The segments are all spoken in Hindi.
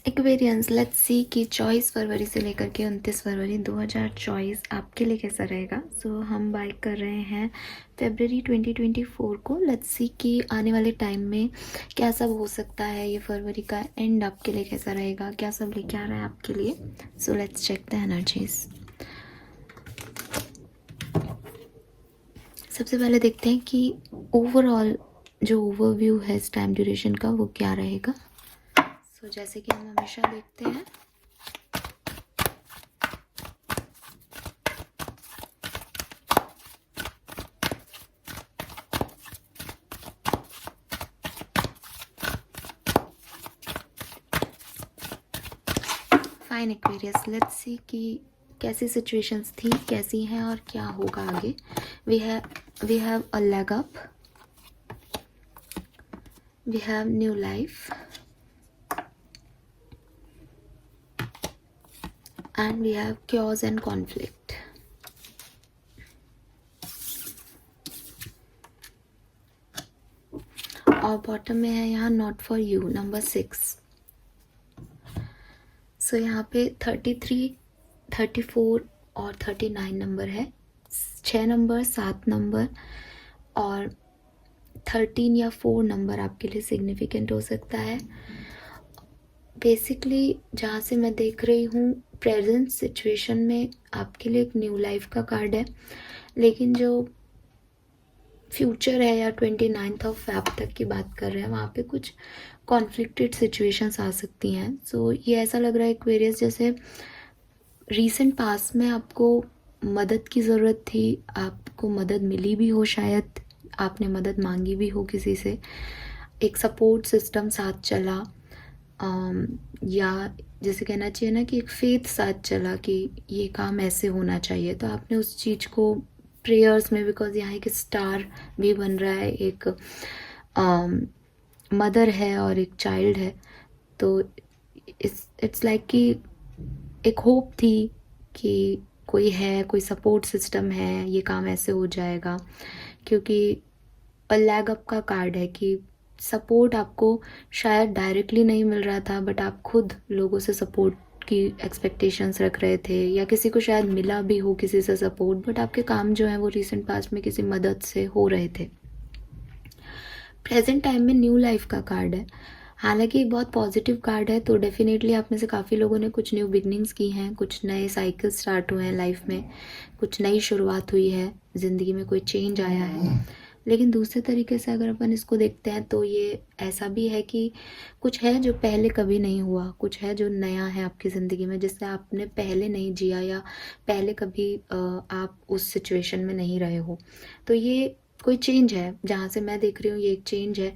एक्वेरियंस, लेट्स सी कि 24 फरवरी से लेकर के 29 फरवरी 2024 आपके लिए कैसा रहेगा। सो हम बाय कर रहे हैं फरवरी 2024 को। लेट्स सी कि आने वाले टाइम में क्या सब हो सकता है, ये फरवरी का एंड आपके लिए कैसा रहेगा, क्या सब लेके आ रहा है आपके लिए। So let's check the energies. सबसे पहले देखते हैं कि ओवरऑल जो ओवरव्यू है इस टाइम ड्यूरेशन का वो क्या रहेगा। सो जैसे कि हम हमेशा देखते हैं, फाइन एक्वेरियस, लेट्स सी कि कैसी सिचुएशंस थी, कैसी हैं और क्या होगा आगे। We have a leg up, we have new life and we have cures and conflict. और बॉटम में है यहाँ not for you, number 6। So यहाँ पे 33, 34 और 39 नंबर है। 6 नंबर, 7 नंबर और 13 या 4 नंबर आपके लिए सिग्निफिकेंट हो सकता है। बेसिकली जहाँ से मैं देख रही हूँ प्रेजेंट सिचुएशन में आपके लिए एक न्यू लाइफ का कार्ड है, लेकिन जो फ्यूचर है या 29 ऑफ फेब तक की बात कर रहे हैं, वहाँ पे कुछ कॉन्फ्लिक्टेड सिचुएशंस आ सकती हैं। सो ये ऐसा लग रहा है एक्वेरियस जैसे रीसेंट पास्ट में आपको मदद की ज़रूरत थी, आपको मदद मिली भी हो, शायद आपने मदद मांगी भी हो किसी से, एक सपोर्ट सिस्टम साथ चला, या जैसे कहना चाहिए ना कि एक फेथ साथ चला कि ये काम ऐसे होना चाहिए, तो आपने उस चीज़ को प्रेयर्स में, बिकॉज यहाँ एक स्टार भी बन रहा है, एक मदर है और एक चाइल्ड है, तो इट्स लाइक कि एक होप थी कि कोई है, कोई सपोर्ट सिस्टम है, ये काम ऐसे हो जाएगा। क्योंकि लैग अप का कार्ड है कि सपोर्ट आपको शायद डायरेक्टली नहीं मिल रहा था, बट आप खुद लोगों से सपोर्ट की एक्सपेक्टेशंस रख रहे थे, या किसी को शायद मिला भी हो किसी से सपोर्ट, बट आपके काम जो है वो रिसेंट पास्ट में किसी मदद से हो रहे थे। प्रेजेंट टाइम में न्यू लाइफ का कार्ड है, हालांकि एक बहुत पॉजिटिव कार्ड है, तो डेफिनेटली आप में से काफ़ी लोगों ने कुछ न्यू बिगनिंग्स की हैं, कुछ नए साइकिल स्टार्ट हुए हैं लाइफ में, कुछ नई शुरुआत हुई है, ज़िंदगी में कोई चेंज आया है। लेकिन दूसरे तरीके से अगर अपन इसको देखते हैं तो ये ऐसा भी है कि कुछ है जो पहले कभी नहीं हुआ, कुछ है जो नया है आपकी ज़िंदगी में जिससे आपने पहले नहीं जिया, या पहले कभी आप उस सिचुएशन में नहीं रहे हो। तो ये कोई चेंज है, जहाँ से मैं देख रही हूँ ये एक चेंज है।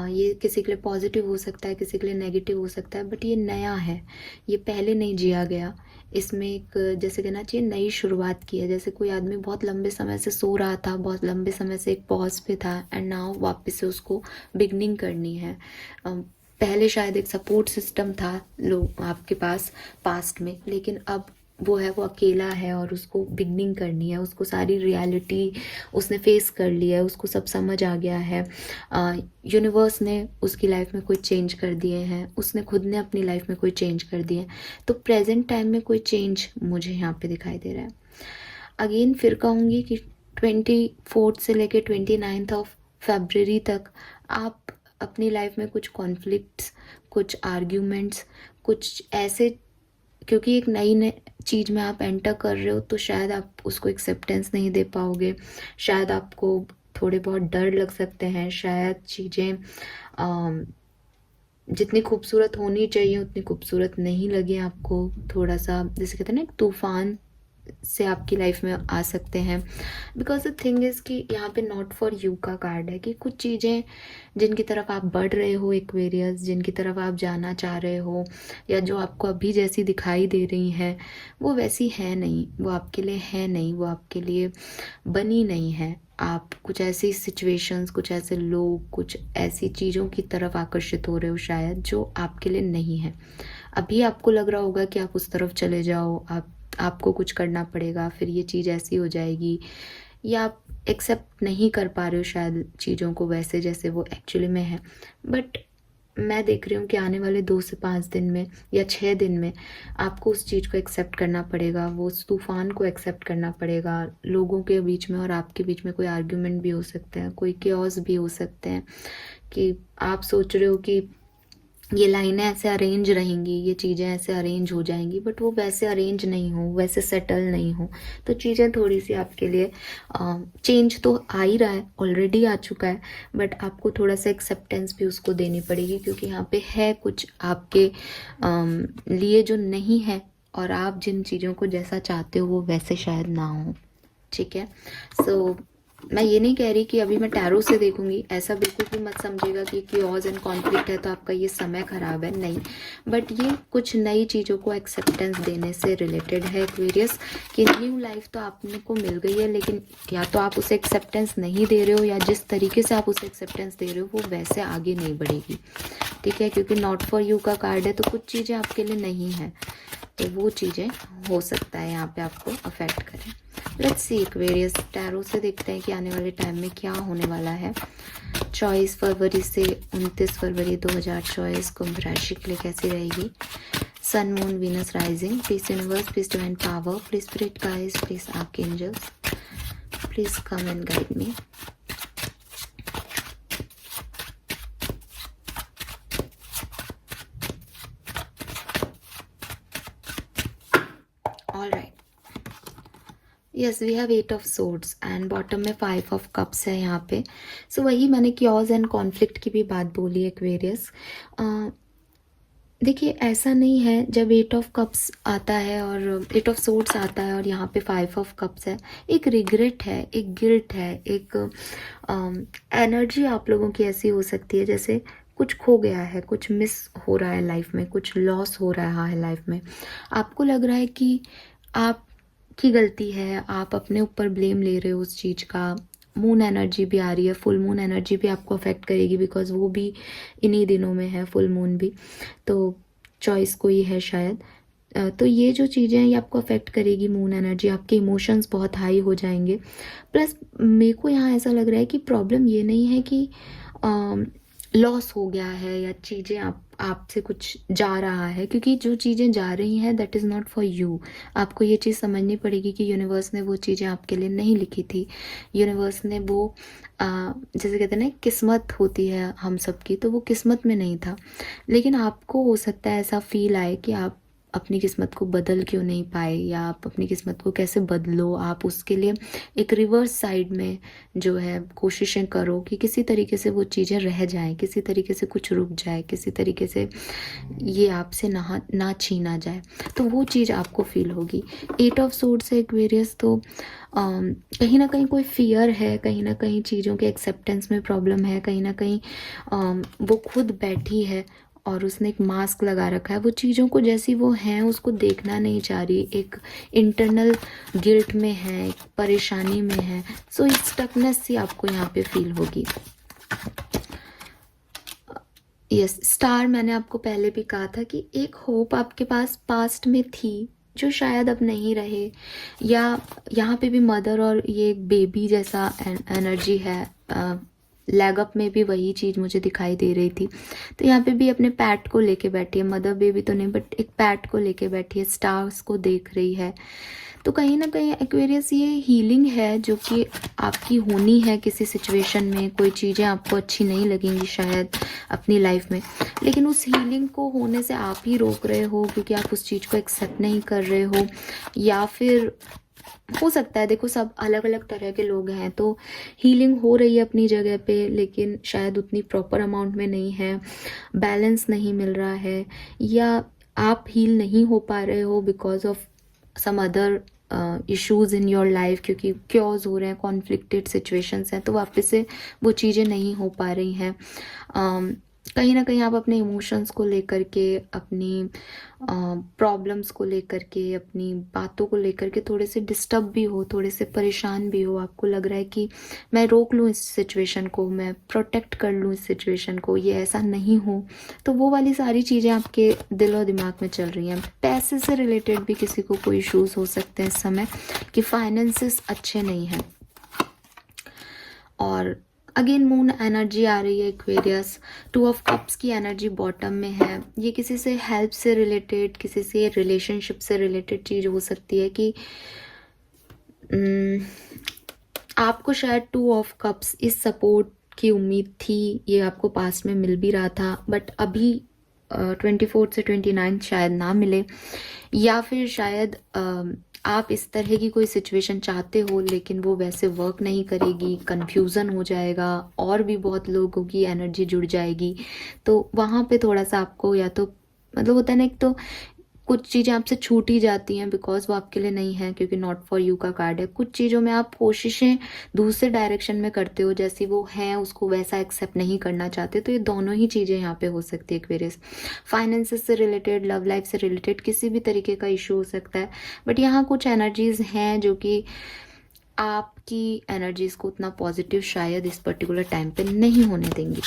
ये किसी के लिए पॉजिटिव हो सकता है, किसी के लिए नेगेटिव हो सकता है, बट ये नया है, ये पहले नहीं जिया गया। इसमें एक जैसे कहना चाहिए नई शुरुआत की है, जैसे कोई आदमी बहुत लंबे समय से सो रहा था, बहुत लंबे समय से एक पॉज पे था, एंड नाउ वापस से उसको बिगनिंग करनी है। पहले शायद एक सपोर्ट सिस्टम था लोग आपके पास पास्ट में, लेकिन अब वो है, वो अकेला है और उसको बिगनिंग करनी है, उसको सारी रियलिटी उसने फेस कर लिया है, उसको सब समझ आ गया है। यूनिवर्स ने उसकी लाइफ में कोई चेंज कर दिए हैं, उसने खुद ने अपनी लाइफ में कोई चेंज कर दिए हैं, तो प्रेजेंट टाइम में कोई चेंज मुझे यहाँ पे दिखाई दे रहा है। अगेन फिर कहूँगी कि 24 से लेके 29 ऑफ फरवरी तक आप अपनी लाइफ में कुछ कॉन्फ्लिक्ट्स, कुछ आर्ग्यूमेंट्स, कुछ ऐसे, क्योंकि एक नई चीज़ में आप एंटर कर रहे हो, तो शायद आप उसको एक्सेप्टेंस नहीं दे पाओगे, शायद आपको थोड़े बहुत डर लग सकते हैं, शायद चीज़ें जितनी खूबसूरत होनी चाहिए उतनी खूबसूरत नहीं लगे आपको, थोड़ा सा जैसे कहते हैं ना एक तूफान से आपकी लाइफ में आ सकते हैं। बिकॉज द थिंग इज़ कि यहाँ पे नॉट फॉर यू का कार्ड है कि कुछ चीज़ें जिनकी तरफ आप बढ़ रहे हो एक्वेरियस, जिनकी तरफ आप जाना चाह रहे हो, या जो आपको अभी जैसी दिखाई दे रही हैं, वो वैसी है नहीं, वो आपके लिए है नहीं, वो आपके लिए बनी नहीं है। आप कुछ ऐसी सिचुएशंस, कुछ ऐसे लोग, कुछ ऐसी चीज़ों की तरफ आकर्षित हो रहे हो शायद जो आपके लिए नहीं है। अभी आपको लग रहा होगा कि आप उस तरफ चले जाओ, आपको कुछ करना पड़ेगा, फिर ये चीज़ ऐसी हो जाएगी, या आप एक्सेप्ट नहीं कर पा रहे हो शायद चीज़ों को वैसे जैसे वो एक्चुअली में है। बट मैं देख रही हूँ कि आने वाले 2 से 5 दिन में या 6 दिन में आपको उस चीज़ को एक्सेप्ट करना पड़ेगा, वो उस तूफ़ान को एक्सेप्ट करना पड़ेगा। लोगों के बीच में और आपके बीच में कोई आर्ग्यूमेंट भी हो सकते हैं, कोई केओस भी हो सकते हैं कि आप सोच रहे हो कि ये लाइनें ऐसे अरेंज रहेंगी, ये चीज़ें ऐसे अरेंज हो जाएंगी, बट वो वैसे अरेंज नहीं हो, वैसे सेटल नहीं हो। तो चीज़ें थोड़ी सी आपके लिए चेंज तो आ ही रहा है, ऑलरेडी आ चुका है, बट आपको थोड़ा सा एक्सेप्टेंस भी उसको देनी पड़ेगी, क्योंकि यहाँ पे है कुछ आपके लिए जो नहीं है, और आप जिन चीज़ों को जैसा चाहते हो वो वैसे शायद ना हो। ठीक है, सो मैं ये नहीं कह रही कि अभी मैं टैरो से देखूंगी, ऐसा बिल्कुल भी मत समझिएगा कि क्योज एंड कॉन्फ्लिक्ट है तो आपका ये समय खराब है, नहीं। बट ये कुछ नई चीज़ों को एक्सेप्टेंस देने से रिलेटेड है एक्वेरियस, कि न्यू लाइफ तो आपने को मिल गई है, लेकिन या तो आप उसे एक्सेप्टेंस नहीं दे रहे हो, या जिस तरीके से आप उसे एक्सेप्टेंस दे रहे हो वो वैसे आगे नहीं बढ़ेगी। ठीक है, क्योंकि नॉट फॉर यू का कार्ड है, तो कुछ चीज़ें आपके लिए नहीं है, तो वो चीज़ें हो सकता है यहाँ पे आपको अफेक्ट करें। लेट्स सी एक्वेरियस, टैरो से देखते हैं कि आने वाले टाइम में क्या होने वाला है। 24 फरवरी से 29 फरवरी 2024 कुंभ राशि के लिए कैसी रहेगी। Sun, moon, Venus, rising. Please universe, please divine power, please spirit guides, please archangels, please come and guide me. Yes, we have 8 of swords and bottom में 5 ऑफ कप्स है यहाँ पे। सो वही मैंने क्योज एंड कॉन्फ्लिक्ट की भी बात बोली एक्वेरियस। देखिए, ऐसा नहीं है जब 8 ऑफ कप्स आता है और 8 ऑफ सोर्ड्स आता है और यहाँ पे 5 ऑफ कप्स है, एक रिग्रेट है, एक गिल्ट है, एक एनर्जी आप लोगों की ऐसी हो सकती है जैसे कुछ खो गया है, कुछ मिस हो रहा है लाइफ में, कुछ लॉस हो रहा है लाइफ में। आपको लग रहा है कि आप की गलती है, आप अपने ऊपर ब्लेम ले रहे हो उस चीज़ का। मून एनर्जी भी आ रही है, फुल मून एनर्जी भी आपको अफेक्ट करेगी, बिकॉज वो भी इन्हीं दिनों में है, फुल मून भी, तो चॉइस को ही है शायद। तो ये जो चीज़ें हैं ये आपको अफेक्ट करेगी, मून एनर्जी, आपके इमोशंस बहुत हाई हो जाएंगे। प्लस मेरे को यहाँ ऐसा लग रहा है कि प्रॉब्लम ये नहीं है कि लॉस हो गया है या चीज़ें आपसे कुछ जा रहा है, क्योंकि जो चीज़ें जा रही हैं that is not for you. आपको ये चीज़ समझनी पड़ेगी कि यूनिवर्स ने वो चीज़ें आपके लिए नहीं लिखी थी। यूनिवर्स ने वो जैसे कहते हैं ना, किस्मत होती है हम सबकी, तो वो किस्मत में नहीं था। लेकिन आपको हो सकता है ऐसा फील आए कि आप अपनी किस्मत को बदल क्यों नहीं पाए, या आप अपनी किस्मत को कैसे बदलो। आप उसके लिए एक रिवर्स साइड में जो है कोशिशें करो कि किसी तरीके से वो चीज़ें रह जाएं, किसी तरीके से कुछ रुक जाए, किसी तरीके से ये आपसे ना छीना जाए, तो वो चीज़ आपको फील होगी। 8 ऑफ सोर्ड्स से एक्वेरियस, तो कहीं ना कहीं कोई फियर है, कहीं ना कहीं चीज़ों के एक्सेप्टेंस में प्रॉब्लम है, कहीं ना कहीं वो खुद बैठी है और उसने एक मास्क लगा रखा है, वो चीज़ों को जैसी वो हैं उसको देखना नहीं चाह रही, एक इंटरनल गिल्ट में है, एक परेशानी में है। सो इस स्टकनेस सी आपको यहाँ पे फील होगी। यस, स्टार मैंने आपको पहले भी कहा था कि एक होप आपके पास पास्ट में थी जो शायद अब नहीं रहे, या यहाँ पे भी मदर और ये एक बेबी जैसा एनर्जी है। लेग अप में भी वही चीज़ मुझे दिखाई दे रही थी। तो यहाँ पे भी अपने पैट को लेके बैठी है, मदर बेबी तो नहीं बट एक पैट को लेके बैठी है, स्टार्स को देख रही है। तो कहीं ना कहीं एक्वेरियस ये हीलिंग है जो कि आपकी होनी है किसी सिचुएशन में। कोई चीज़ें आपको अच्छी नहीं लगेंगी शायद अपनी लाइफ में, लेकिन उस हीलिंग को होने से आप ही रोक रहे हो, क्योंकि आप उस चीज़ को एक्सेप्ट नहीं कर रहे हो, या फिर हो सकता है, देखो सब अलग अलग तरह के लोग हैं, तो हीलिंग हो रही है अपनी जगह पे, लेकिन शायद उतनी प्रॉपर अमाउंट में नहीं है, बैलेंस नहीं मिल रहा है, या आप हील नहीं हो पा रहे हो because of some other issues in your life, क्योंकि क्योज हो रहे हैं, कॉन्फ्लिक्टेड सिचुएशंस हैं, तो वापस से वो चीज़ें नहीं हो पा रही हैं। कहीं ना कहीं आप अपने इमोशंस को लेकर के, अपनी प्रॉब्लम्स को लेकर के, अपनी बातों को लेकर के थोड़े से डिस्टर्ब भी हो, थोड़े से परेशान भी हो। आपको लग रहा है कि मैं रोक लूँ इस सिचुएशन को, मैं प्रोटेक्ट कर लूँ इस सिचुएशन को, ये ऐसा नहीं हो। तो वो वाली सारी चीज़ें आपके दिल और दिमाग में चल रही हैं। पैसे से रिलेटेड भी किसी को कोई इश्यूज़ हो सकते हैं इस समय, कि फाइनेंसेस अच्छे नहीं हैं। और अगेन मून एनर्जी आ रही है एक्वेरियस, 2 ऑफ कप्स की एनर्जी बॉटम में है। ये किसी से हेल्प से रिलेटेड, किसी से रिलेशनशिप से रिलेटेड चीज़ हो सकती है कि आपको शायद 2 ऑफ कप्स इस सपोर्ट की उम्मीद थी, ये आपको पास्ट में मिल भी रहा था, बट अभी 24 से 29 शायद ना मिले, या फिर शायद आप इस तरह की कोई सिचुएशन चाहते हो लेकिन वो वैसे वर्क नहीं करेगी, कन्फ्यूज़न हो जाएगा और भी बहुत लोगों की एनर्जी जुड़ जाएगी। तो वहाँ पे थोड़ा सा आपको या तो मतलब होता है ना, एक तो कुछ चीज़ें आपसे छूट ही जाती हैं बिकॉज वो आपके लिए नहीं है, क्योंकि नॉट फॉर यू का कार्ड है। कुछ चीज़ों में आप कोशिशें दूसरे डायरेक्शन में करते हो, जैसी वो हैं उसको वैसा एक्सेप्ट नहीं करना चाहते। तो ये दोनों ही चीज़ें यहाँ पे हो सकती है एक्वेरियस। फाइनेंसेस से रिलेटेड, लव लाइफ से रिलेटेड किसी भी तरीके का इशू हो सकता है, बट यहाँ कुछ एनर्जीज हैं जो कि आपकी एनर्जीज को उतना पॉजिटिव शायद इस पर्टिकुलर टाइम पे नहीं होने देंगी।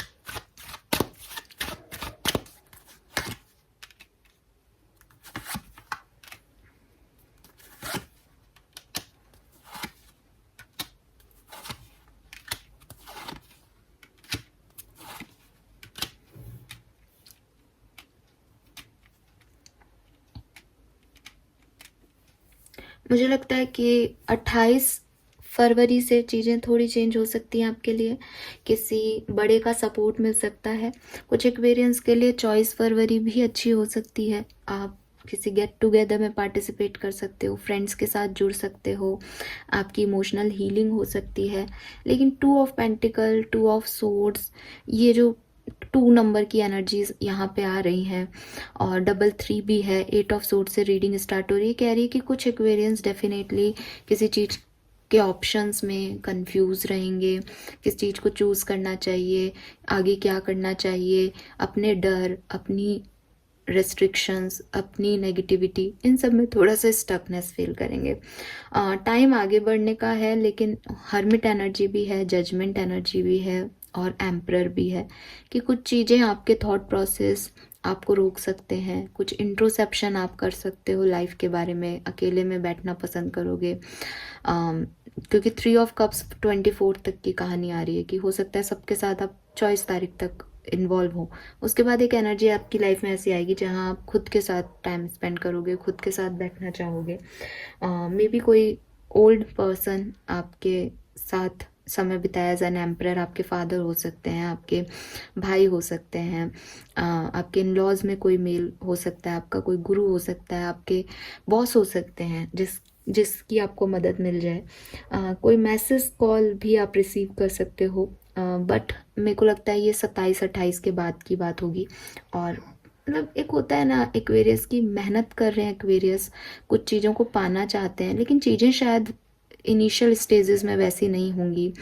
मुझे लगता है कि 28 फरवरी से चीज़ें थोड़ी चेंज हो सकती हैं आपके लिए। किसी बड़े का सपोर्ट मिल सकता है। कुछ एक्वेरियंस के लिए 24 फरवरी भी अच्छी हो सकती है। आप किसी गेट टुगेदर में पार्टिसिपेट कर सकते हो, फ्रेंड्स के साथ जुड़ सकते हो, आपकी इमोशनल हीलिंग हो सकती है। लेकिन 2 ऑफ पेंटिकल, 2 ऑफ सोर्ड्स, ये जो 2 नंबर की एनर्जीज यहाँ पे आ रही हैं, और 3 भी है, 8 ऑफ सोर्ड से रीडिंग स्टार्ट हो रही है। कह रही है कि कुछ एक्वेरियंस डेफिनेटली किसी चीज़ के ऑप्शंस में कंफ्यूज रहेंगे, किस चीज़ को चूज़ करना चाहिए, आगे क्या करना चाहिए, अपने डर, अपनी रेस्ट्रिक्शंस, अपनी नेगेटिविटी, इन सब में थोड़ा सा स्टकनेस फील करेंगे। टाइम आगे बढ़ने का है, लेकिन हर्मिट एनर्जी भी है, जजमेंट एनर्जी भी है और एम्परर भी है कि कुछ चीज़ें आपके थॉट प्रोसेस आपको रोक सकते हैं। कुछ इंट्रोसेप्शन आप कर सकते हो लाइफ के बारे में, अकेले में बैठना पसंद करोगे। क्योंकि 3 ऑफ कप्स 24 तक की कहानी आ रही है कि हो सकता है सबके साथ आप 24 तारीख तक इन्वॉल्व हो। उसके बाद एक एनर्जी आपकी लाइफ में ऐसी आएगी जहाँ आप खुद के साथ टाइम स्पेंड करोगे, खुद के साथ बैठना चाहोगे। मे बी कोई ओल्ड पर्सन आपके साथ समय बिताया एज एन एम्परर, आपके फादर हो सकते हैं, आपके भाई हो सकते हैं, आपके इन लॉज में कोई मेल हो सकता है, आपका कोई गुरु हो सकता है, आपके बॉस हो सकते हैं जिसकी आपको मदद मिल जाए। कोई मैसेज कॉल भी आप रिसीव कर सकते हो, बट मेरे को लगता है ये 27-28 के बाद की बात होगी। और मतलब एक होता है ना, एक्वेरियस की मेहनत कर रहे हैं एक्वेरियस, कुछ चीज़ों को पाना चाहते हैं, लेकिन चीज़ें शायद इनिशियल स्टेजेस में वैसी नहीं होंगी।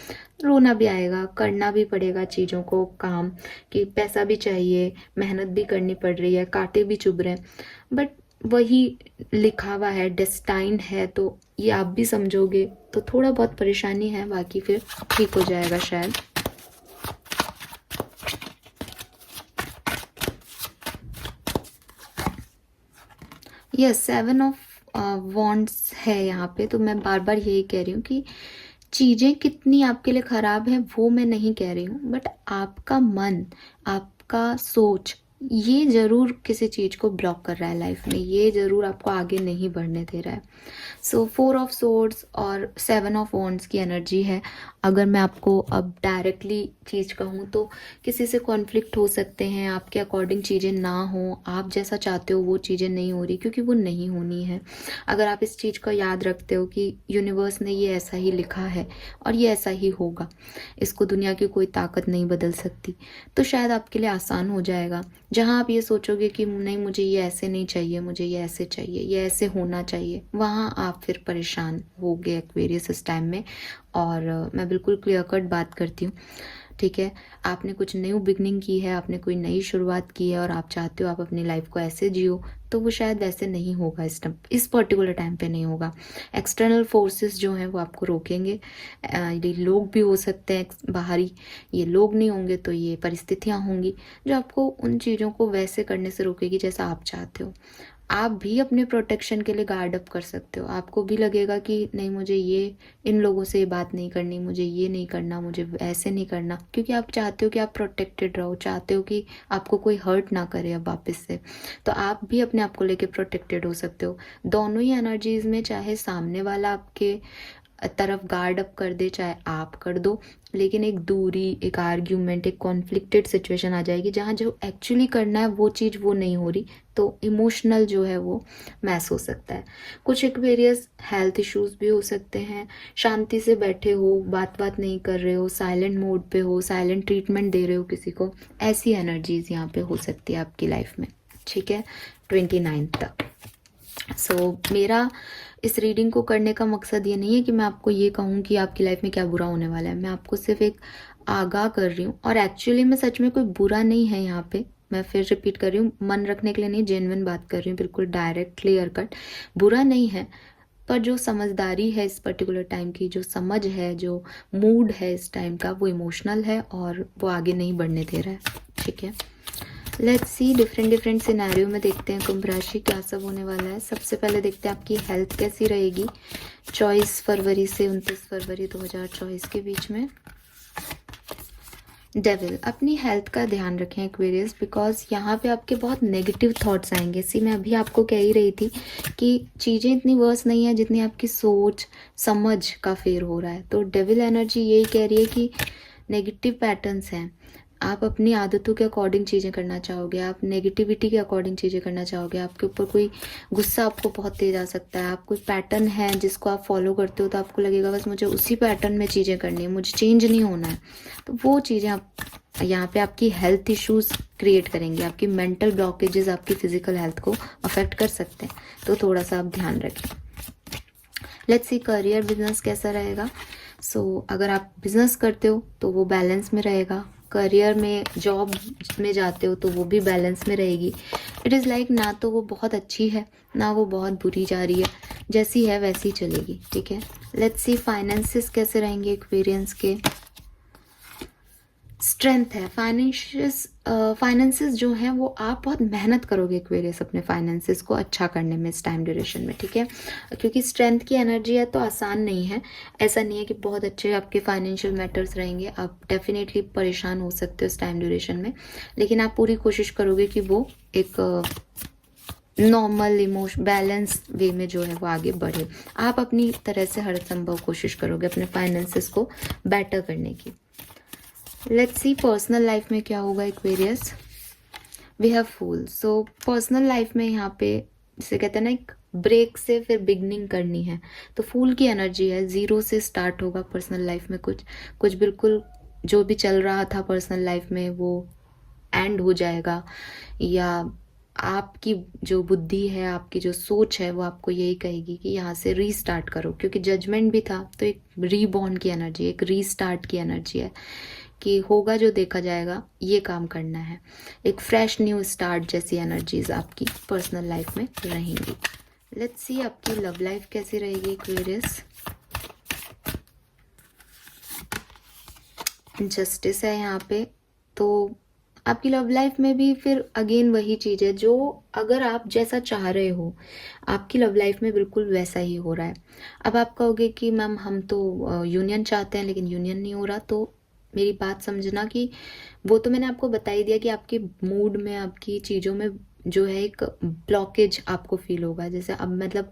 रोना भी आएगा, करना भी पड़ेगा चीज़ों को, काम कि पैसा भी चाहिए, मेहनत भी करनी पड़ रही है, कांटे भी चुभ रहे हैं, बट वही लिखा हुआ है, डेस्टाइन है, तो ये आप भी समझोगे। तो थोड़ा बहुत परेशानी है, बाकी फिर ठीक हो जाएगा शायद। यस, 7 ऑफ वॉन्ड्स है यहाँ पे। तो मैं बार बार यही कह रही हूँ कि चीज़ें कितनी आपके लिए ख़राब हैं वो मैं नहीं कह रही हूँ, बट आपका मन, आपका सोच, ये ज़रूर किसी चीज़ को ब्लॉक कर रहा है लाइफ में, ये ज़रूर आपको आगे नहीं बढ़ने दे रहा है। सो 4 ऑफ सोर्ड्स और 7 ऑफ वॉन्ड्स की एनर्जी है। अगर मैं आपको अब डायरेक्टली चीज़ कहूँ तो किसी से कॉन्फ्लिक्ट हो सकते हैं, आपके अकॉर्डिंग चीज़ें ना हो, आप जैसा चाहते हो वो चीज़ें नहीं हो रही, क्योंकि वो नहीं होनी है। अगर आप इस चीज़ का याद रखते हो कि यूनिवर्स ने ये ऐसा ही लिखा है और ये ऐसा ही होगा, इसको दुनिया की कोई ताकत नहीं बदल सकती, तो शायद आपके लिए आसान हो जाएगा। जहाँ आप ये सोचोगे कि नहीं मुझे ये ऐसे नहीं चाहिए, मुझे ये ऐसे चाहिए, ये ऐसे होना चाहिए, वहाँ आप फिर परेशान होगे एक्वेरियस इस टाइम में। और मैं बिल्कुल क्लियर कट बात करती हूँ, ठीक है। आपने कुछ न्यू बिगनिंग की है, आपने कोई नई शुरुआत की है और आप चाहते हो आप अपनी लाइफ को ऐसे जियो, तो वो शायद वैसे नहीं होगा, इस पर्टिकुलर टाइम पे नहीं होगा। एक्सटर्नल फोर्सेस जो हैं वो आपको रोकेंगे। ये लोग भी हो सकते हैं बाहरी, ये लोग नहीं होंगे तो ये परिस्थितियाँ होंगी जो आपको उन चीज़ों को वैसे करने से रोकेगी जैसा आप चाहते हो। आप भी अपने प्रोटेक्शन के लिए गार्ड अप कर सकते हो। आपको भी लगेगा कि नहीं, मुझे ये इन लोगों से ये बात नहीं करनी, मुझे ये नहीं करना, मुझे ऐसे नहीं करना, क्योंकि आप चाहते हो कि आप प्रोटेक्टेड रहो, चाहते हो कि आपको कोई हर्ट ना करे अब वापस से। तो आप भी अपने आप को लेके प्रोटेक्टेड हो सकते हो। दोनों ही एनर्जीज में, चाहे सामने वाला आपके तरफ गार्ड अप कर दे, चाहे आप कर दो, लेकिन एक दूरी, एक आर्ग्यूमेंट, एक कॉन्फ्लिक्टेड सिचुएशन आ जाएगी जहाँ जो एक्चुअली करना है वो चीज़ वो नहीं हो रही, तो इमोशनल जो है वो मैस हो सकता है। कुछ एक्वेरियस हेल्थ इश्यूज भी हो सकते हैं, शांति से बैठे हो, बात बात नहीं कर रहे हो, साइलेंट मोड पे हो, साइलेंट ट्रीटमेंट दे रहे हो किसी को, ऐसी एनर्जीज यहाँ पे हो सकती है आपकी लाइफ में। ठीक है, 29 तक। मेरा इस रीडिंग को करने का मकसद ये नहीं है कि मैं आपको ये कहूँ कि आपकी लाइफ में क्या बुरा होने वाला है। मैं आपको सिर्फ एक आगाह कर रही हूँ, और एक्चुअली में सच में कोई बुरा नहीं है यहाँ पे। मैं फिर रिपीट कर रही हूँ, मन रखने के लिए नहीं, जेन्युइन बात कर रही हूँ, बिल्कुल डायरेक्ट, क्लियर कट। बुरा नहीं है, पर जो समझदारी है इस पर्टिकुलर टाइम की, जो समझ है, जो मूड है इस टाइम का, वो इमोशनल है और वो आगे नहीं बढ़ने दे रहा है। ठीक है, लेट्स सी डिफरेंट सिनेरियो में देखते हैं कुंभ राशि क्या सब होने वाला है। सबसे पहले देखते हैं आपकी हेल्थ कैसी रहेगी 24 फरवरी से 29 फरवरी 2024 के बीच में। डेविल, अपनी हेल्थ का ध्यान रखें एक्वेरियस, बिकॉज यहाँ पे आपके बहुत नेगेटिव थॉट्स आएंगे। मैं अभी आपको कह ही रही थी कि चीज़ें इतनी वर्स नहीं है जितनी आपकी सोच समझ का फेर हो रहा है। तो डेविल एनर्जी यही कह रही है कि नेगेटिव पैटर्न्स हैं, आप अपनी आदतों के अकॉर्डिंग चीज़ें करना चाहोगे, आप नेगेटिविटी के अकॉर्डिंग चीज़ें करना चाहोगे, आपके ऊपर कोई गुस्सा आपको बहुत तेज आ सकता है, आप कोई पैटर्न है जिसको आप फॉलो करते हो तो आपको लगेगा बस मुझे उसी पैटर्न में चीज़ें करनी है, मुझे चेंज नहीं होना है। तो वो चीज़ें आप यहाँ पे आपकी हेल्थ इश्यूज क्रिएट करेंगे, आपकी मेंटल ब्लॉकेजेस आपकी फिजिकल हेल्थ को अफेक्ट कर सकते हैं, तो थोड़ा सा आप ध्यान रखें। लेट्स सी करियर बिजनेस कैसा रहेगा। अगर आप बिजनेस करते हो तो वो बैलेंस में रहेगा, करियर में जॉब में जाते हो तो वो भी बैलेंस में रहेगी। इट इज़ लाइक ना तो वो बहुत अच्छी है ना वो बहुत बुरी जा रही है, जैसी है वैसी चलेगी। ठीक है, लेट्स सी फाइनेंसेस कैसे रहेंगे एक्वेरियंस के। स्ट्रेंथ है, फाइनेंसेस जो हैं वो आप बहुत मेहनत करोगे एक्वेरियस अपने फाइनेंसेस को अच्छा करने में इस टाइम ड्यूरेशन में। ठीक है, क्योंकि स्ट्रेंथ की एनर्जी है तो आसान नहीं है। ऐसा नहीं है कि बहुत अच्छे आपके फाइनेंशियल मैटर्स रहेंगे, आप डेफिनेटली परेशान हो सकते हो इस टाइम ड्यूरेशन में, लेकिन आप पूरी कोशिश करोगे कि वो एक नॉर्मल इमोशन बैलेंस वे में जो है वो आगे बढ़े। आप अपनी तरह से हर संभव कोशिश करोगे अपने फाइनेंसेस को बेटर करने की। लेट्स सी पर्सनल लाइफ में क्या होगा Aquarius. We have fool. Personal life में यहाँ पे जिसे कहते हैं ना, एक ब्रेक से फिर बिगनिंग करनी है, तो फूल की एनर्जी है, जीरो से स्टार्ट होगा पर्सनल लाइफ में। कुछ बिल्कुल जो भी चल रहा था पर्सनल लाइफ में वो एंड हो जाएगा, या आपकी जो बुद्धि है, आपकी जो सोच है वो आपको यही कहेगी कि यहाँ से रीस्टार्ट करो, क्योंकि जजमेंट भी था तो एक रीबॉर्न की एनर्जी, एक रीस्टार्ट की एनर्जी है कि होगा जो देखा जाएगा, ये काम करना है। एक फ्रेश न्यू स्टार्ट जैसी एनर्जीज आपकी पर्सनल लाइफ में रहेंगी। लेट्स सी आपकी लव लाइफ कैसी रहेगी एक्वेरियस। जस्टिस है यहाँ पे, तो आपकी लव लाइफ में भी फिर अगेन वही चीज़ है, जो अगर आप जैसा चाह रहे हो आपकी लव लाइफ में बिल्कुल वैसा ही हो रहा है। अब आप कहोगे कि मैम हम तो यूनियन चाहते हैं लेकिन यूनियन नहीं हो रहा, तो मेरी बात समझना कि वो तो मैंने आपको बता ही दिया कि आपके मूड में, आपकी चीज़ों में जो है एक ब्लॉकेज आपको फील होगा। जैसे अब मतलब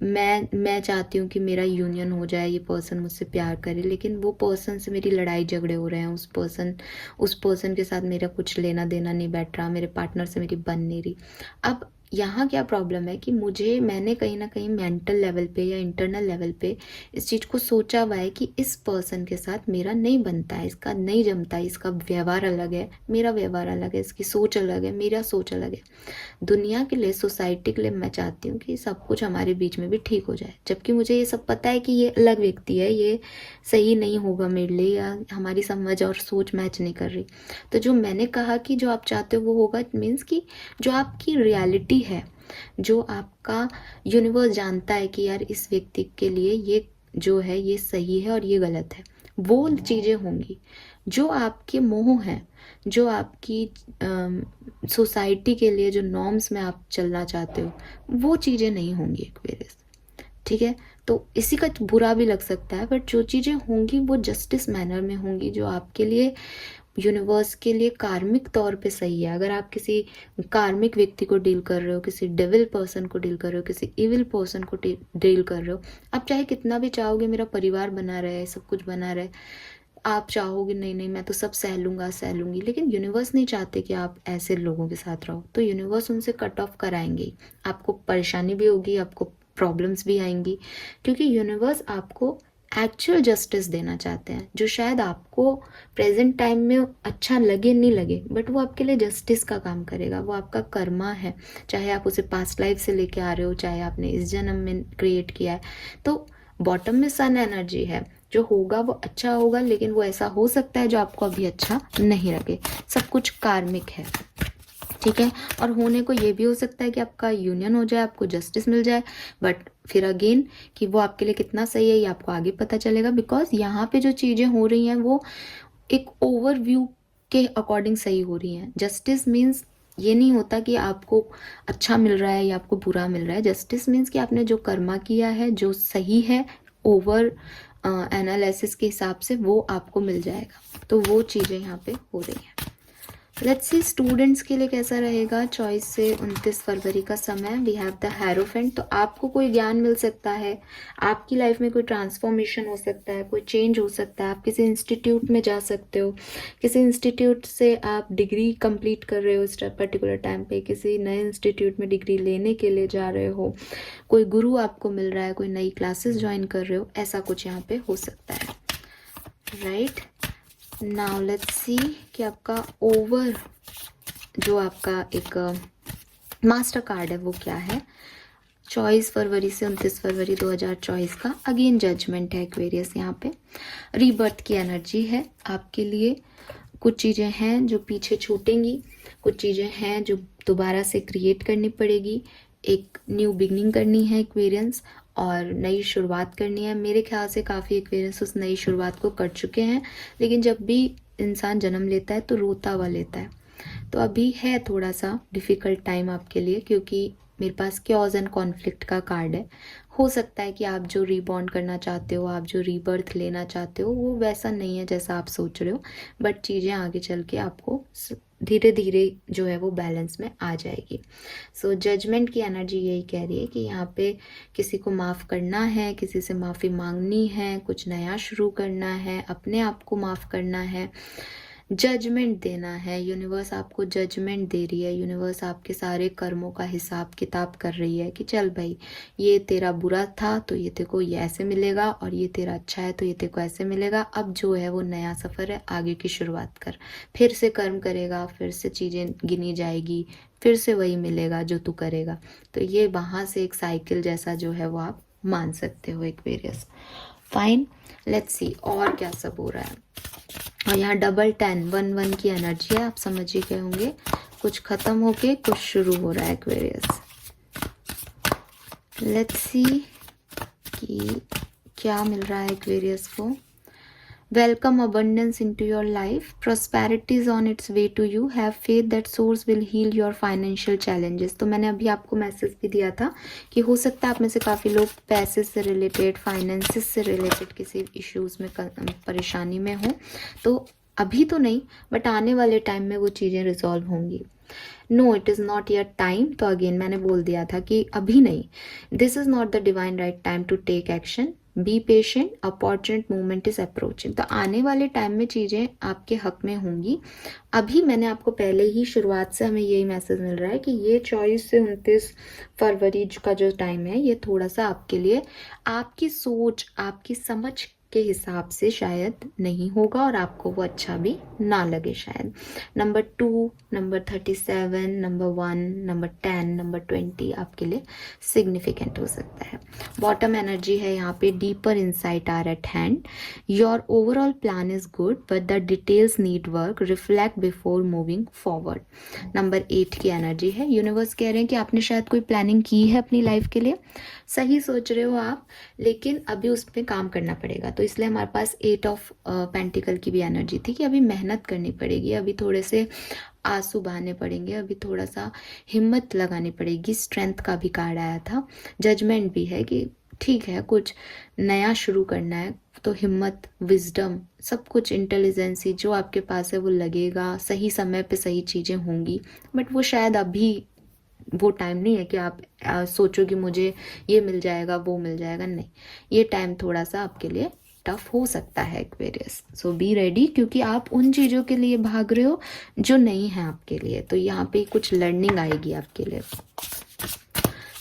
मैं चाहती हूँ कि मेरा यूनियन हो जाए, ये पर्सन मुझसे प्यार करे, लेकिन वो पर्सन से मेरी लड़ाई झगड़े हो रहे हैं, उस पर्सन के साथ मेरा कुछ लेना देना नहीं बैठ रहा, मेरे पार्टनर से मेरी बन नहीं रही। अब यहाँ क्या प्रॉब्लम है कि मैंने कहीं ना कहीं मेंटल लेवल पे या इंटरनल लेवल पे इस चीज़ को सोचा हुआ है कि इस पर्सन के साथ मेरा नहीं बनता है, इसका नहीं जमता है, इसका व्यवहार अलग है, मेरा व्यवहार अलग है, इसकी सोच अलग है, मेरा सोच अलग है। दुनिया के लिए, सोसाइटी के लिए मैं चाहती हूँ कि सब कुछ हमारे बीच में भी ठीक हो जाए, जबकि मुझे ये सब पता है कि ये अलग व्यक्ति है, ये सही नहीं होगा मेरे लिए, या हमारी समझ और सोच मैच नहीं कर रही। तो जो मैंने कहा कि जो आप चाहते हो वो होगा, इट मीन्स कि जो आपकी रियलिटी है, जो आपका यूनिवर्स जानता है कि यार इस व्यक्ति के लिए ये जो है ये सही है और ये गलत है, वो चीज़ें होंगी। जो आपके मोह हैं, जो आपकी सोसाइटी के लिए जो नॉर्म्स में आप चलना चाहते हो, वो चीज़ें नहीं होंगी एक्वेरियस, ठीक है। तो इसी का बुरा भी लग सकता है, बट जो चीज़ें होंगी वो जस्टिस मैनर में होंगी, जो आपके लिए यूनिवर्स के लिए कार्मिक तौर पे सही है। अगर आप किसी कार्मिक व्यक्ति को डील कर रहे हो, किसी डेविल पर्सन को डील कर रहे हो, किसी इविल पर्सन को डील कर रहे हो, आप चाहे कितना भी चाहोगे मेरा परिवार बना रहे, सब कुछ बना रहे, आप चाहोगे नहीं नहीं मैं तो सब सह लूँगा सह लूँगी, लेकिन यूनिवर्स नहीं चाहते कि आप ऐसे लोगों के साथ रहो, तो यूनिवर्स उनसे कट ऑफ कराएंगे। आपको परेशानी भी होगी, आपको प्रॉब्लम्स भी आएंगी, क्योंकि यूनिवर्स आपको एक्चुअल जस्टिस देना चाहते हैं, जो शायद आपको प्रेजेंट टाइम में अच्छा लगे नहीं लगे, बट वो आपके लिए जस्टिस का काम करेगा। वो आपका कर्मा है, चाहे आप उसे पास्ट लाइफ से लेके आ रहे हो, चाहे आपने इस जन्म में क्रिएट किया है। तो बॉटम में सन एनर्जी है, जो होगा वो अच्छा होगा, लेकिन वो ऐसा हो सकता है जो आपको अभी अच्छा नहीं लगे। सब कुछ कार्मिक है, ठीक है। और होने को ये भी हो सकता है कि आपका यूनियन हो जाए, आपको जस्टिस मिल जाए, बट फिर अगेन कि वो आपके लिए कितना सही है ये आपको आगे पता चलेगा, बिकॉज यहाँ पे जो चीज़ें हो रही हैं वो एक ओवरव्यू के अकॉर्डिंग सही हो रही हैं। जस्टिस मीन्स ये नहीं होता कि आपको अच्छा मिल रहा है या आपको बुरा मिल रहा है। जस्टिस मीन्स कि आपने जो कर्मा किया है, जो सही है ओवर एनालिसिस के हिसाब से, वो आपको मिल जाएगा। तो वो चीज़ें यहाँ पे हो रही हैं। लेट्स सी स्टूडेंट्स के लिए कैसा रहेगा। 24 से 29 फरवरी का समय, वी हैव द हेरोफेंट। तो आपको कोई ज्ञान मिल सकता है, आपकी लाइफ में कोई ट्रांसफॉर्मेशन हो सकता है, कोई चेंज हो सकता है। आप किसी इंस्टीट्यूट में जा सकते हो, किसी इंस्टीट्यूट से आप डिग्री कंप्लीट कर रहे हो इस पर्टिकुलर टाइम पे, किसी नए इंस्टीट्यूट में डिग्री लेने के लिए जा रहे हो, कोई गुरु आपको मिल रहा है, कोई नई क्लासेस ज्वाइन कर रहे हो, ऐसा कुछ यहाँ पे हो सकता है, राइट। नाउ लेट्स सी कि आपका ओवर जो आपका एक मास्टर कार्ड है वो क्या है। 24 फरवरी से 29 फरवरी 2024 का अगेन जजमेंट है एक्वेरियस। यहाँ पे रीबर्थ की एनर्जी है आपके लिए। कुछ चीज़ें हैं जो पीछे छूटेंगी, कुछ चीज़ें हैं जो दोबारा से क्रिएट करनी पड़ेगी। एक न्यू बिगनिंग करनी है एक्वेरियंस, और नई शुरुआत करनी है। मेरे ख्याल से काफ़ी एक्वेरियंस उस नई शुरुआत को कर चुके हैं, लेकिन जब भी इंसान जन्म लेता है तो रोता हुआ लेता है। तो अभी है थोड़ा सा डिफ़िकल्ट टाइम आपके लिए, क्योंकि मेरे पास क्योज एंड कॉन्फ्लिक्ट का कार्ड है। हो सकता है कि आप जो रीबॉर्न करना चाहते हो, आप जो रीबर्थ लेना चाहते हो, वो वैसा नहीं है जैसा आप सोच रहे हो, बट चीज़ें आगे चल के आपको धीरे धीरे जो है वो बैलेंस में आ जाएगी। सो जजमेंट की एनर्जी यही कह रही है कि यहाँ पे किसी को माफ़ करना है, किसी से माफ़ी मांगनी है, कुछ नया शुरू करना है, अपने आप को माफ़ करना है, जजमेंट देना है। यूनिवर्स आपको जजमेंट दे रही है। यूनिवर्स आपके सारे कर्मों का हिसाब किताब कर रही है कि चल भाई, ये तेरा बुरा था तो ये तेरे को ये ऐसे मिलेगा, और ये तेरा अच्छा है तो ये तेरे को ऐसे मिलेगा। अब जो है वो नया सफ़र है, आगे की शुरुआत कर। फिर से कर्म करेगा, फिर से चीज़ें गिनी जाएगी, फिर से वही मिलेगा जो तू करेगा। तो ये वहाँ से एक साइकिल जैसा जो है वो आप मान सकते हो एक्वेरियस। फाइन, लेट्स सी और क्या सब हो रहा है। और यहाँ डबल 10 1 की एनर्जी है, आप समझ ही गए होंगे। कुछ खत्म होके कुछ शुरू हो रहा है एक्वेरियस। लेट्स सी कि क्या मिल रहा है एक्वेरियस को। Welcome abundance into your life. Prosperity is on its way to you. Have faith that source will heal your financial challenges. तो मैंने अभी आपको मैसेज भी दिया था कि हो सकता है आप में से काफ़ी लोग पैसे से रिलेटेड, फाइनेंसिस से रिलेटेड किसी इश्यूज़ में परेशानी में हो। तो अभी तो नहीं, बट आने वाले टाइम में वो चीज़ें रिजॉल्व होंगी। No, it is not your time. तो अगेन मैंने बोल दिया था कि अभी नहीं, this is not the divine right time to take action. Be patient, opportunity movement is approaching. तो आने वाले टाइम में चीज़ें आपके हक में होंगी। अभी मैंने आपको पहले ही शुरुआत से हमें यही मैसेज मिल रहा है कि ये 24 से 29 फरवरी का जो टाइम है, ये थोड़ा सा आपके लिए आपकी सोच, आपकी समझ के हिसाब से शायद नहीं होगा, और आपको वो अच्छा भी ना लगे शायद। Number 2, number 37, number 1, number 10, number 20 आपके लिए सिग्निफिकेंट हो सकता है। बॉटम एनर्जी है यहाँ पे, deeper insight are at hand. Your overall plan is good but the details need work, reflect before moving forward. Number 8 की एनर्जी है। यूनिवर्स कह रहे हैं कि आपने शायद कोई प्लानिंग की है अपनी लाइफ के लिए, सही सोच रहे हो आप, लेकिन अभी उस पर काम करना पड़ेगा। तो इसलिए हमारे पास 8 ऑफ पेंटिकल की भी एनर्जी थी कि अभी मेहनत करनी पड़ेगी, अभी थोड़े से आंसू बहाने पड़ेंगे, अभी थोड़ा सा हिम्मत लगानी पड़ेगी। स्ट्रेंथ का भी कार्ड आया था, जजमेंट भी है कि ठीक है कुछ नया शुरू करना है तो हिम्मत, विजडम, सब कुछ, इंटेलिजेंसी जो आपके पास है वो लगेगा, सही समय पे सही चीज़ें होंगी। बट वो शायद अभी वो टाइम नहीं है कि आप सोचो कि मुझे ये मिल जाएगा वो मिल जाएगा, नहीं, ये टाइम थोड़ा सा आपके लिए टफ हो सकता है एक्वेरियस। सो बी रेडी, क्योंकि आप उन चीज़ों के लिए भाग रहे हो जो नहीं है आपके लिए, तो यहाँ पे कुछ लर्निंग आएगी आपके लिए।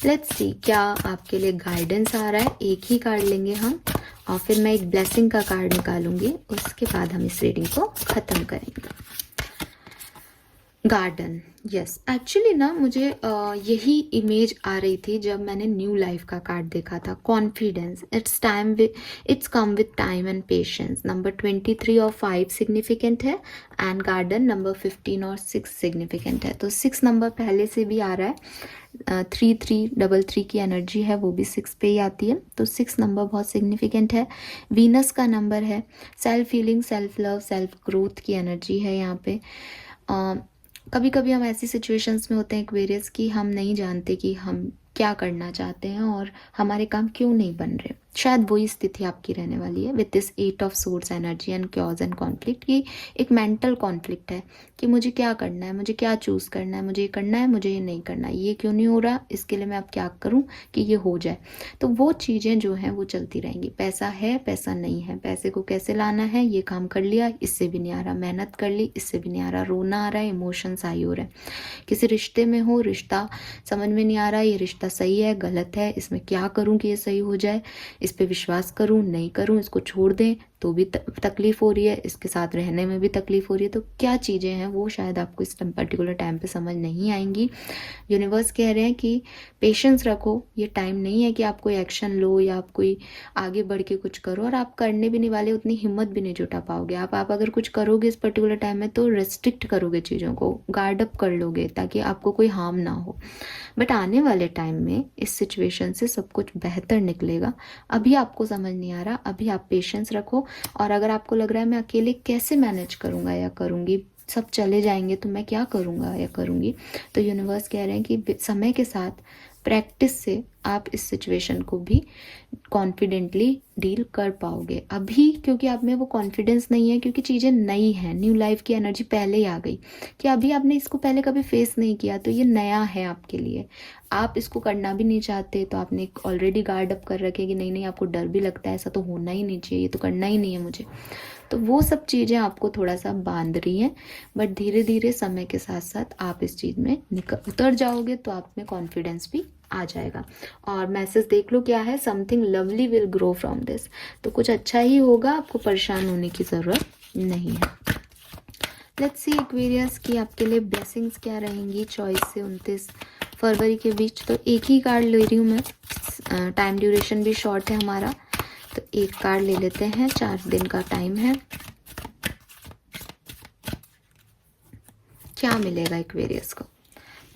लेट्स सी क्या आपके लिए गाइडेंस आ रहा है। एक ही कार्ड लेंगे हम और फिर मैं एक ब्लेसिंग का कार्ड निकालूंगी, उसके बाद हम इस रीडिंग को ख़त्म करेंगे। गार्डन, यस, एक्चुअली ना मुझे यही इमेज आ रही थी जब मैंने न्यू लाइफ का कार्ड देखा था। Confidence, it's come with time and patience. Number 23 और 5 सिग्निफिकेंट है एंड गार्डन नंबर 15 और 6 सिग्निफिकेंट है। तो 6 नंबर पहले से भी आ रहा है, 3333 की एनर्जी है वो भी 6 पे ही आती है, तो 6 नंबर बहुत सिग्निफिकेंट है। वीनस का नंबर है, self healing, self love, self growth की एनर्जी है यहाँ पे। कभी कभी हम ऐसी सिचुएशंस में होते हैं एक्वेरियस कि हम नहीं जानते कि हम क्या करना चाहते हैं और हमारे काम क्यों नहीं बन रहे। शायद वही स्थिति आपकी रहने वाली है with this 8 of source energy and chaos and conflict. की एक मेंटल कॉन्फ्लिक्ट है कि मुझे क्या करना है, मुझे क्या चूज़ करना है, मुझे ये करना है, मुझे ये नहीं करना, ये क्यों नहीं हो रहा, इसके लिए मैं अब क्या करूं कि ये हो जाए। तो वो चीज़ें जो हैं वो चलती रहेंगी। पैसा है, पैसा नहीं है, पैसे को कैसे लाना है, ये काम कर लिया, इससे भी नहीं आ रहा, मेहनत कर ली, इससे भी नहीं आ रहा, रोना आ रहा है, इमोशंस हाई हो रहे हैं। किसी रिश्ते में हो, रिश्ता समझ में नहीं आ रहा, ये रिश्ता सही है गलत है, इसमें क्या करूं कि ये सही हो जाए, इस पे विश्वास करूं नहीं करूं, इसको छोड़ दें तो भी तकलीफ हो रही है, इसके साथ रहने में भी तकलीफ हो रही है। तो क्या चीज़ें हैं वो शायद आपको इस पर्टिकुलर टाइम पे समझ नहीं आएंगी। यूनिवर्स कह रहे हैं कि पेशेंस रखो, ये टाइम नहीं है कि आप कोई एक्शन लो या आप कोई आगे बढ़ के कुछ करो, और आप करने भी नहीं वाले, उतनी हिम्मत भी नहीं जुटा पाओगे। आप अगर कुछ करोगे इस पर्टिकुलर टाइम में तो रेस्ट्रिक्ट करोगे चीज़ों को, गार्ड अप कर लोगे ताकि आपको कोई हार्म ना हो। बट आने वाले टाइम में इस सिचुएशन से सब कुछ बेहतर निकलेगा। अभी आपको समझ नहीं आ रहा, अभी आप पेशेंस रखो। और अगर आपको लग रहा है मैं अकेले कैसे मैनेज करूँगा या करूँगी, सब चले जाएंगे तो मैं क्या करूँगा या करूँगी, तो यूनिवर्स कह रहे हैं कि समय के साथ प्रैक्टिस से आप इस सिचुएशन को भी कॉन्फिडेंटली डील कर पाओगे। अभी क्योंकि आप में वो कॉन्फिडेंस नहीं है, क्योंकि चीज़ें नई हैं, न्यू लाइफ की एनर्जी पहले ही आ गई कि अभी आपने इसको पहले कभी फेस नहीं किया, तो ये नया है आपके लिए। आप इसको करना भी नहीं चाहते तो आपने ऑलरेडी गार्ड अप कर रखे कि नहीं नहीं, आपको डर भी लगता है, ऐसा तो होना ही नहीं चाहिए, ये तो करना ही नहीं है मुझे। तो वो सब चीज़ें आपको थोड़ा सा बांध रही हैं, बट धीरे धीरे समय के साथ साथ आप इस चीज़ में उतर जाओगे तो आप में कॉन्फिडेंस भी आ जाएगा। और मैसेज देख लो क्या है, something lovely will grow from this, तो कुछ अच्छा ही होगा, आपको परेशान होने की ज़रूरत नहीं है। लेट्स सी एक्वेरियस की आपके लिए ब्लेसिंग्स क्या रहेंगी 24 से 29 फरवरी के बीच। तो एक ही कार्ड ले रही हूँ मैं, टाइम ड्यूरेशन भी शॉर्ट है हमारा, तो एक कार्ड ले लेते हैं, 4 दिन का टाइम है। क्या मिलेगा एक्वेरियस को?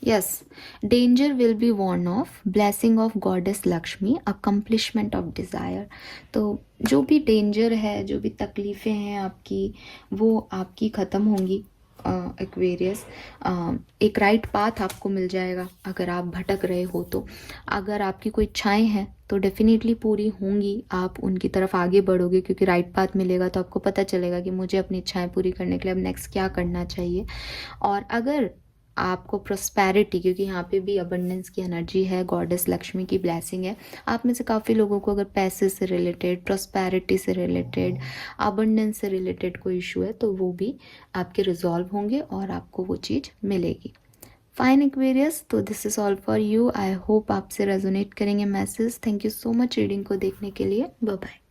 Yes, danger will be Warne of, blessing of goddess Lakshmi, accomplishment of desire. तो जो भी डेंजर है, जो भी तकलीफ़ें हैं आपकी, वो आपकी ख़त्म होंगी एक्वेरियस। एक राइट पाथ आपको मिल जाएगा अगर आप भटक रहे हो तो। अगर आपकी कोई इच्छाएं हैं तो डेफिनेटली पूरी होंगी, आप उनकी तरफ आगे बढ़ोगे, क्योंकि राइट पाथ मिलेगा तो आपको पता चलेगा कि मुझे अपनी इच्छाएं पूरी करने के लिए अब नेक्स्ट क्या करना चाहिए। और अगर आपको प्रोस्पैरिटी, क्योंकि यहाँ पे भी अबंडेंस की एनर्जी है, गॉडेस लक्ष्मी की ब्लेसिंग है, आप में से काफ़ी लोगों को अगर पैसे से रिलेटेड, प्रोस्पैरिटी से रिलेटेड, अबंडेंस से रिलेटेड कोई इशू है तो वो भी आपके रिजॉल्व होंगे और आपको वो चीज़ मिलेगी। फाइन एक्वेरियस, तो this is all for you. I hope आपसे रेजोनेट करेंगे message. Thank you so much reading को देखने के लिए। Bye bye.